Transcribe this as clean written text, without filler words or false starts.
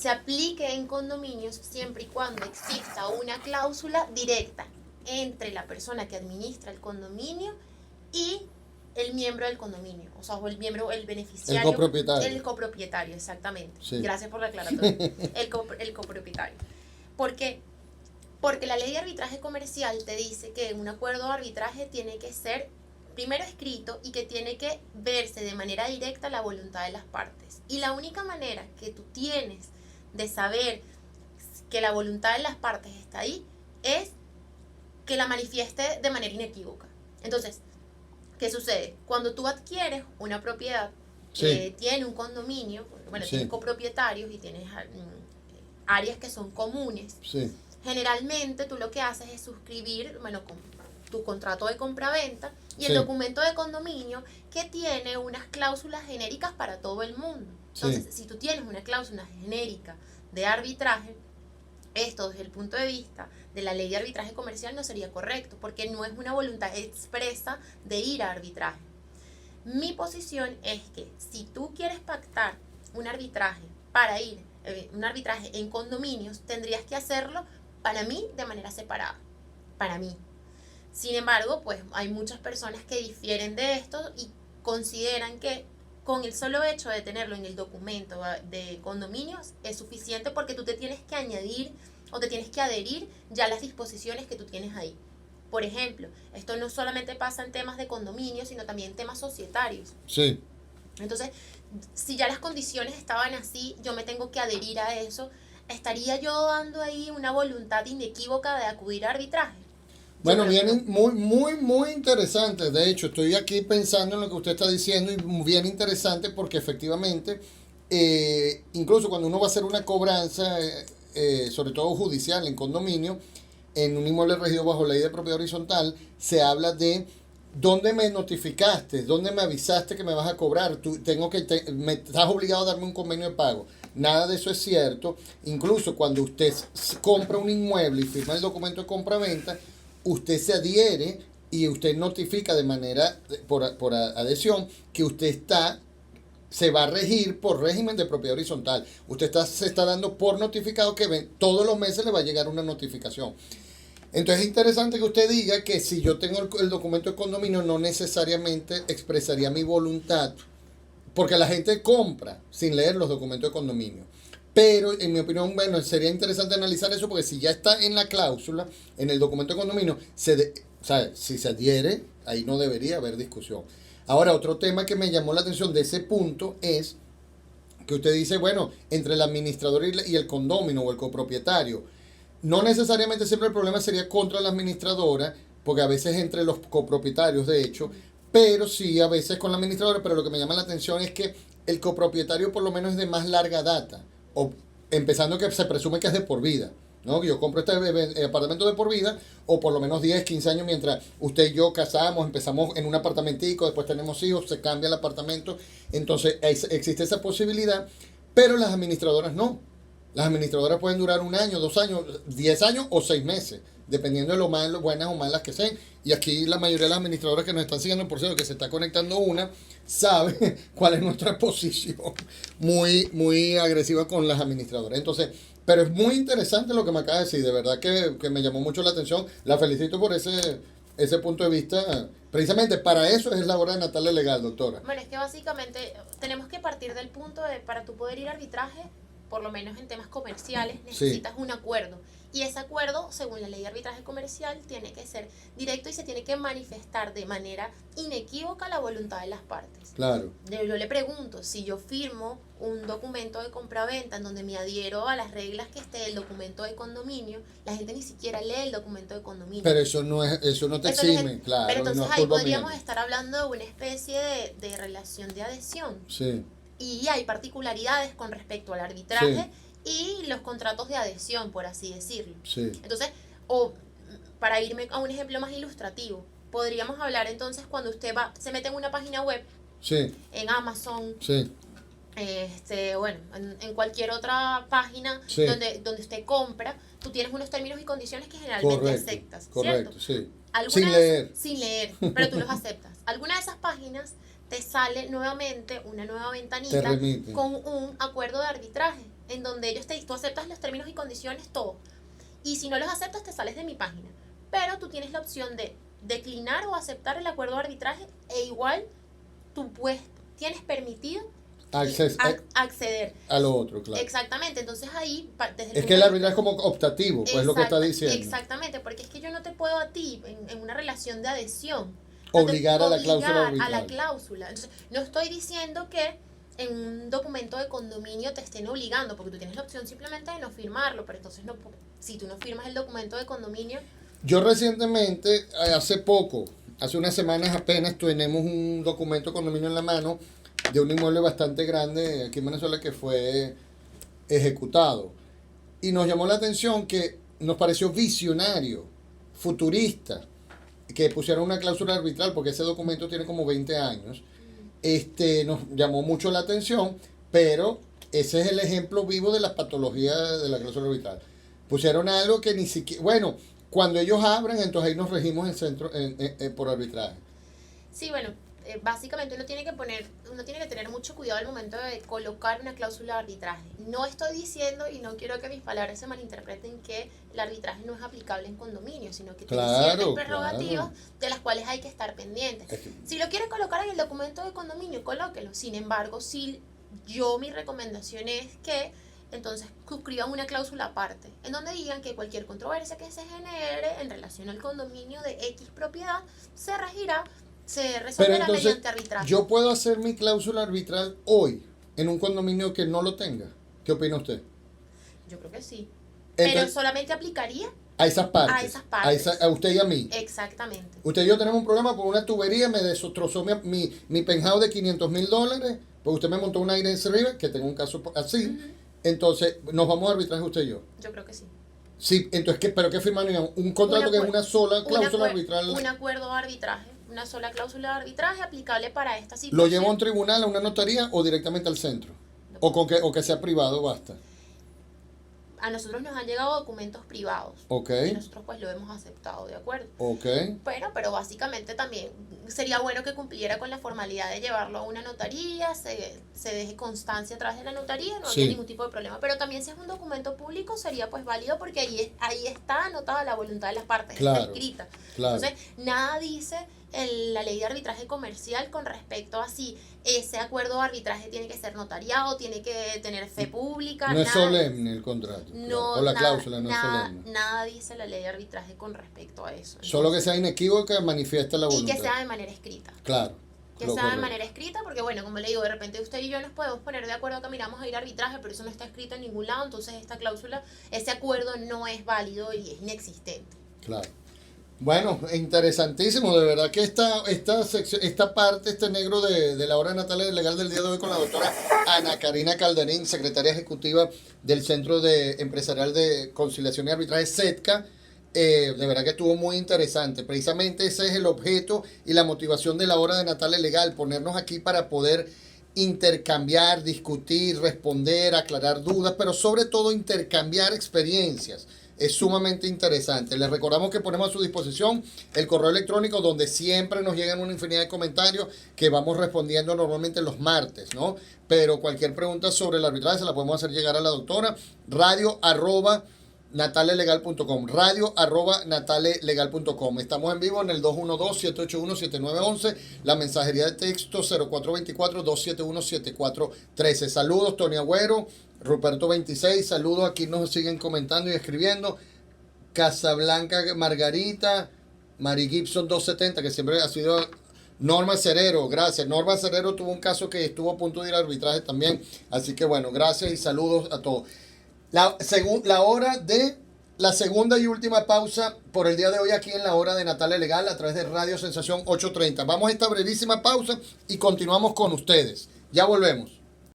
se aplique en condominios siempre y cuando exista una cláusula directa entre la persona que administra el condominio y el miembro del condominio, o sea, o el miembro, el beneficiario. El copropietario. El copropietario, exactamente. Sí. Gracias por la aclaratoria. El copropietario. ¿Por qué? Porque la ley de arbitraje comercial te dice que un acuerdo de arbitraje tiene que ser primero escrito y que tiene que verse de manera directa la voluntad de las partes. Y la única manera que tú tienes de saber que la voluntad de las partes está ahí es que la manifieste de manera inequívoca. Entonces, ¿qué sucede? Cuando tú adquieres una propiedad que tiene un condominio, bueno, tienes copropietarios y tienes áreas que son comunes, generalmente tú lo que haces es suscribir, bueno, tu contrato de compraventa y el documento de condominio que tiene unas cláusulas genéricas para todo el mundo. Entonces, si tú tienes una cláusula genérica de arbitraje, esto desde el punto de vista de la ley de arbitraje comercial no sería correcto, porque no es una voluntad expresa de ir a arbitraje. Mi posición es que si tú quieres pactar un arbitraje para ir, un arbitraje en condominios, tendrías que hacerlo para mí de manera separada, para mí. Sin embargo, pues hay muchas personas que difieren de esto y consideran que con el solo hecho de tenerlo en el documento de condominios es suficiente porque tú te tienes que añadir o te tienes que adherir ya a las disposiciones que tú tienes ahí. Por ejemplo, esto no solamente pasa en temas de condominios, sino también en temas societarios. Sí. Entonces, si ya las condiciones estaban así, yo me tengo que adherir a eso, ¿estaría yo dando ahí una voluntad inequívoca de acudir a arbitraje? Bueno, bien, muy interesante. De hecho, estoy aquí pensando en lo que usted está diciendo y bien interesante porque efectivamente, incluso cuando uno va a hacer una cobranza, sobre todo judicial en condominio, en un inmueble regido bajo ley de propiedad horizontal, se habla de dónde me notificaste, dónde me avisaste que me vas a cobrar, me estás obligado a darme un convenio de pago. Nada de eso es cierto. Incluso cuando usted compra un inmueble y firma el documento de compra-venta, usted se adhiere y usted notifica de manera, por adhesión, que usted se va a regir por régimen de propiedad horizontal. Usted se está dando por notificado que todos los meses le va a llegar una notificación. Entonces es interesante que usted diga que si yo tengo el documento de condominio no necesariamente expresaría mi voluntad, porque la gente compra sin leer los documentos de condominio. Pero, en mi opinión, bueno, sería interesante analizar eso porque si ya está en la cláusula, en el documento de condominio, si se adhiere, ahí no debería haber discusión. Ahora, otro tema que me llamó la atención de ese punto es que usted dice, bueno, entre el administrador y el condominio o el copropietario, no necesariamente siempre el problema sería contra la administradora, porque a veces entre los copropietarios, de hecho, pero sí a veces con la administradora, pero lo que me llama la atención es que el copropietario por lo menos es de más larga data. O empezando que se presume que es de por vida, ¿no? Yo compro este apartamento de por vida, o por lo menos 10, 15 años mientras usted y yo casamos, empezamos en un apartamentico, después tenemos hijos, se cambia el apartamento, entonces existe esa posibilidad, pero las administradoras no. Las administradoras pueden durar 1 año, 2 años, 10 años o 6 meses, dependiendo de lo buenas o malas que sean. Y aquí la mayoría de las administradoras que nos están siguiendo, por cierto, que se está conectando una, sabe cuál es nuestra posición muy agresiva con las administradoras. Entonces, pero es muy interesante lo que me acaba de decir, de verdad que me llamó mucho la atención. La felicito por ese punto de vista. Precisamente para eso es la hora de Natalia Legal, doctora. Bueno, es que básicamente tenemos que partir del punto de, para tú poder ir a arbitraje, por lo menos en temas comerciales, necesitas un acuerdo. Y ese acuerdo, según la ley de arbitraje comercial, tiene que ser directo y se tiene que manifestar de manera inequívoca la voluntad de las partes. Claro. Yo le pregunto, si yo firmo un documento de compraventa en donde me adhiero a las reglas que esté el documento de condominio, la gente ni siquiera lee el documento de condominio. Pero eso no te exime, claro. Pero entonces ahí podríamos estar hablando de una especie de relación de adhesión. Sí. Y hay particularidades con respecto al arbitraje y los contratos de adhesión, por así decirlo. Sí. Entonces, o para irme a un ejemplo más ilustrativo, podríamos hablar entonces cuando usted se mete en una página web, en Amazon, bueno, en cualquier otra página donde usted compra, tú tienes unos términos y condiciones que generalmente aceptas. Correcto, ¿cierto? Sí. Sin leer, pero tú los aceptas. Alguna de esas páginas te sale nuevamente una nueva ventanita con un acuerdo de arbitraje. en donde tú aceptas los términos y condiciones, todo. Y si no los aceptas, te sales de mi página. Pero tú tienes la opción de declinar o aceptar el acuerdo de arbitraje e igual tú tienes permitido acceder a lo otro, claro. Exactamente, entonces ahí desde es que el arbitraje es como optativo, pues lo que está diciendo. Exactamente, porque es que yo no te puedo a ti en una relación de adhesión obligar a la cláusula arbitral. A la cláusula. Entonces, no estoy diciendo que en un documento de condominio te estén obligando, porque tú tienes la opción simplemente de no firmarlo, pero entonces no, si tú no firmas el documento de condominio. Yo recientemente, hace unas semanas apenas, tenemos un documento de condominio en la mano de un inmueble bastante grande aquí en Venezuela que fue ejecutado. Y nos llamó la atención que nos pareció visionario, futurista, que pusieron una cláusula arbitral, porque ese documento tiene como 20 años. Nos llamó mucho la atención, pero ese es el ejemplo vivo de las patologías de la cláusula arbitral. Pusieron algo que ni siquiera... Bueno, cuando ellos abran, entonces ahí nos regimos por arbitraje. Sí, bueno, básicamente uno tiene que tener mucho cuidado al momento de colocar una cláusula de arbitraje. No estoy diciendo, y no quiero que mis palabras se malinterpreten, que el arbitraje no es aplicable en condominio, sino que tiene ciertas prerrogativas de las cuales hay que estar pendientes. Si lo quiere colocar en el documento de condominio, colóquelo. Sin embargo, mi recomendación es que entonces suscriban una cláusula aparte, en donde digan que cualquier controversia que se genere en relación al condominio de X propiedad se resolverá mediante arbitraje. ¿Yo puedo hacer mi cláusula arbitral hoy en un condominio que no lo tenga? ¿Qué opina usted? Yo creo que sí. Entonces, pero solamente aplicaría a esas partes. A usted y a mí. Exactamente. Usted y yo tenemos un problema por una tubería, me destrozó mi penthouse de $500,000, pues usted me montó un aire en que tengo un caso así. Uh-huh. Entonces, ¿nos vamos a arbitraje usted y yo? Yo creo que sí. Sí, entonces, ¿pero qué firmaríamos? ¿Un contrato que es una sola cláusula arbitral? Un acuerdo de arbitraje. Una sola cláusula de arbitraje aplicable para esta situación. ¿Lo llevo a un tribunal, a una notaría o directamente al centro? No. O que sea privado, basta. A nosotros nos han llegado documentos privados. Ok. Y nosotros pues lo hemos aceptado, ¿de acuerdo? Ok. Pero básicamente también sería bueno que cumpliera con la formalidad de llevarlo a una notaría, se deje constancia a través de la notaría, no habría ningún tipo de problema. Pero también si es un documento público sería pues válido porque ahí está anotada la voluntad de las partes, está escrita. Claro. Entonces, nada dice la ley de arbitraje comercial con respecto a si ese acuerdo de arbitraje tiene que ser notariado, tiene que tener fe pública. No es solemne el contrato. No, o la cláusula no es solemne. Nada dice la ley de arbitraje con respecto a eso. Entonces, solo que sea inequívoca, manifiesta la voluntad. Y que sea de manera escrita. Claro. Que sea de manera escrita, porque bueno, como le digo, de repente usted y yo nos podemos poner de acuerdo que miramos a ir a arbitraje, pero eso no está escrito en ningún lado, entonces esta cláusula, ese acuerdo no es válido y es inexistente. Claro. Bueno, interesantísimo, de verdad que esta parte, este negro de la hora natal legal del día de hoy con la doctora Ana Karina Calderín, secretaria ejecutiva del Centro Empresarial de Conciliación y Arbitraje, CETCA, de verdad que estuvo muy interesante. Precisamente ese es el objeto y la motivación de la hora de natal legal, ponernos aquí para poder intercambiar, discutir, responder, aclarar dudas, pero sobre todo intercambiar experiencias. Es sumamente interesante. Les recordamos que ponemos a su disposición el correo electrónico donde siempre nos llegan una infinidad de comentarios que vamos respondiendo normalmente los martes, ¿no? Pero cualquier pregunta sobre el arbitraje se la podemos hacer llegar a la doctora. radio@natalelegal.com radio@natalelegal.com. Estamos en vivo en el 212-781-7911, la mensajería de texto 0424-271-7413. Saludos, Tony Agüero, Ruperto 26, saludos, aquí nos siguen comentando y escribiendo. Casablanca Margarita, Mari Gibson 270, que siempre ha sido. Norma Cerero, gracias. Norma Cerero tuvo un caso que estuvo a punto de ir a arbitraje también, así que bueno, gracias y saludos a todos. La hora de la segunda y última pausa por el día de hoy aquí en la hora de Natalia Legal a través de Radio Sensación 830. Vamos a esta brevísima pausa y continuamos con ustedes. Ya volvemos.